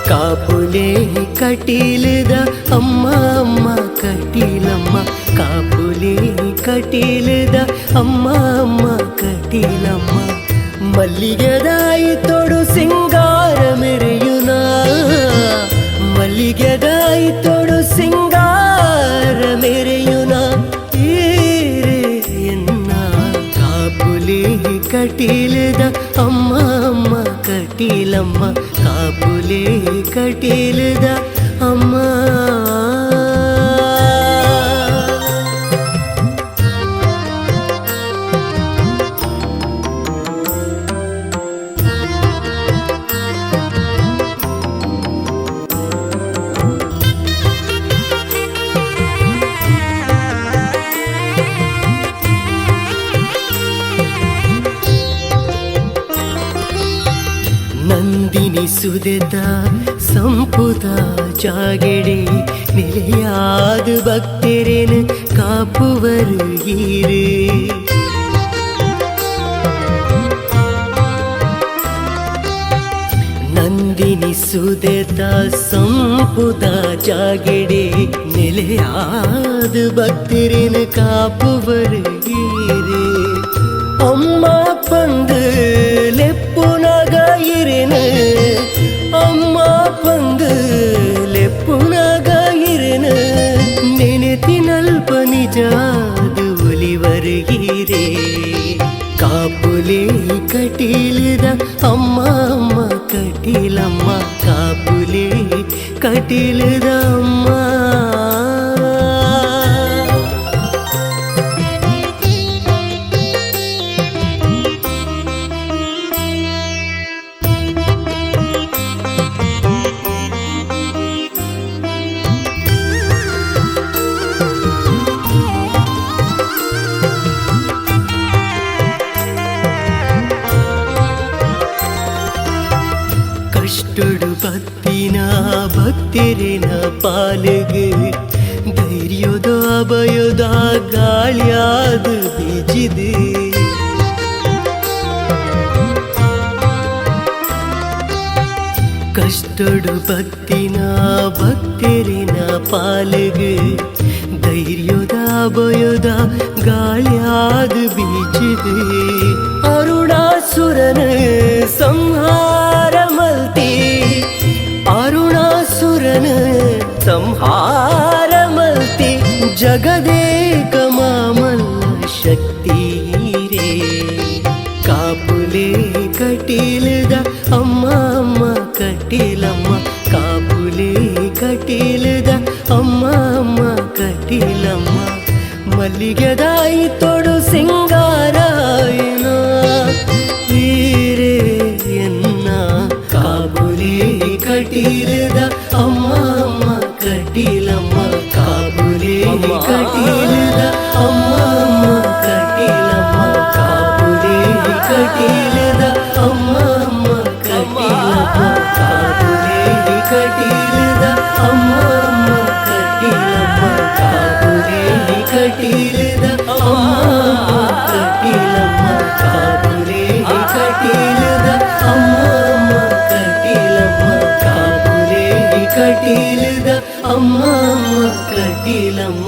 ಕಾಪುಲೆ ಕಟೀಲದ ಅಮ್ಮ ಅಮ್ಮ ಕಟೀಲಮ್ಮ ಕಾಪುಲೆ ಕಟೀಲದ ಅಮ್ಮ ಅಮ್ಮ ಕಟೀಲಮ್ಮ ಮಲ್ಲಿಗೆದಾಯಿ ತೊಡು ಸಿಂಗಾರ ಮೆರೆಯುನ ಮಲ್ಲಿಗೆದಾಯಿ ತೊಡು ಸಿಂಗಾರ ಮೆರೆಯುನ ಎನ್ನ ಕಾಪುಲೆ ಕಟೀಲದ ಅಮ್ಮ ಅಮ್ಮ ಕಟೀಲಮ್ಮ ಕಾಪುಲೆ ಕಟೀಲದ ಅಮ್ಮ ನಂದಿನಿ ಸುದೆತ ಸಂಪುದ ಜಾಗೆಡೆ ನಿಲೆಯಾದ ಭಕ್ತರೇನು ಕಾಪುವರು ಹೀರು ನಂದಿನಿ ಸುದೆತ ಸಂಪುದ ಜಾಗೆಡೆ ನಿಲೆಯಾದ ಭಕ್ತರೇನು ಕಾಪುವರು ಹೀರು ಅಮ್ಮ ಪಂದು ಲೆಪ್ಪುನಗ ಇರೆನು ಅಮ್ಮ ಪಂದು ಲೆಪ್ಪುನಗ ಇರೆನು ನೆನೆತಿನಲ್ಪ ನಿಜಾದು ಒಲಿವರ್ಗೀರೆ ಕಾಪುಲೆ ಕಟೀಲದ ಅಮ್ಮ ಅಮ್ಮ ಕಟೀಲಮ್ಮ ಕಾಪುಲೆ ಕಟೀಲದ ಅಮ್ಮ ಕಷ್ಟಡು ಭಕ್ತಿನ ಭಕ್ತಿರಿನ ಪಾಲಿಗೆ ಧೈರ್ಯದ ಭಯದ ಗಾಳಿಯಾದ ಬೀಜಿದೆ ಕಷ್ಟಡು ಭಕ್ತಿನ ಭಕ್ತಿರಿನ ಪಾಲಿಗೆ ಧೈರ್ಯದ ಭಯದ ಗಾಳಿಯಾದ ಬೀಜಿದೆ ಅರುಣಾಸುರನ ಸಂಹಾರ ಮಲ್ತಿ ಅರುಣಾಸುರನ ಸಂಹಾರ ಮಲ್ತಿ ಜಗದೇಕ ಮಾಮಲ್ಲ ಶಕ್ತಿ ರೇ ಕಾಪುಲೆ ಕಟೀಲದ ಅಮ್ಮ ಅಮ್ಮ ಕಟೀಲಮ್ಮ ಕಾಪುಲೆ ಕಟೀಲದ ಅಮ್ಮ ಅಮ್ಮ ಕಟೀಲಮ್ಮ ಮಲ್ಲಿಗೆದಾಯಿ ತೊಡು ಸಿಂಗಾರಾಯನ ಹೀರೆ ಎನ್ನ ಕಾಪುಲೆ ಕಟೀಲದ ಅಮ್ಮ ಅಮ್ಮ ಕಟೀಲಮ್ಮ ಕಾಪುಲೆ ಕಟೀಲದ ಅಮ್ಮ ಅಮ್ಮ ಕಟೀಲಮ್ಮ ಕಾಪುಲೆ ಕಟೀಲದ ಅಮ್ಮ ಅಮ್ಮ ಕಟೀಲಮ್ಮ ಕಾಪುಲೆ ಕಟೀಲದ ಅಮ್ಮ ಅಮ್ಮ ಕಟೀಲಮ್ಮ ಕಾಪುಲೆ ಕಟೀಲದ ಅಮ್ಮ ಕಟೀಲಮ್ಮ ಕಾಪುಲೆ ಕಟೀಲದ ಅಮ್ಮ ಅಮ್ಮ ಕಟೀಲಮ್ಮ ಕಾಪುಲೆ ಕಟೀಲದ ಅಮ್ಮ ಅಮ್ಮ ಕಟೀಲಮ್ಮ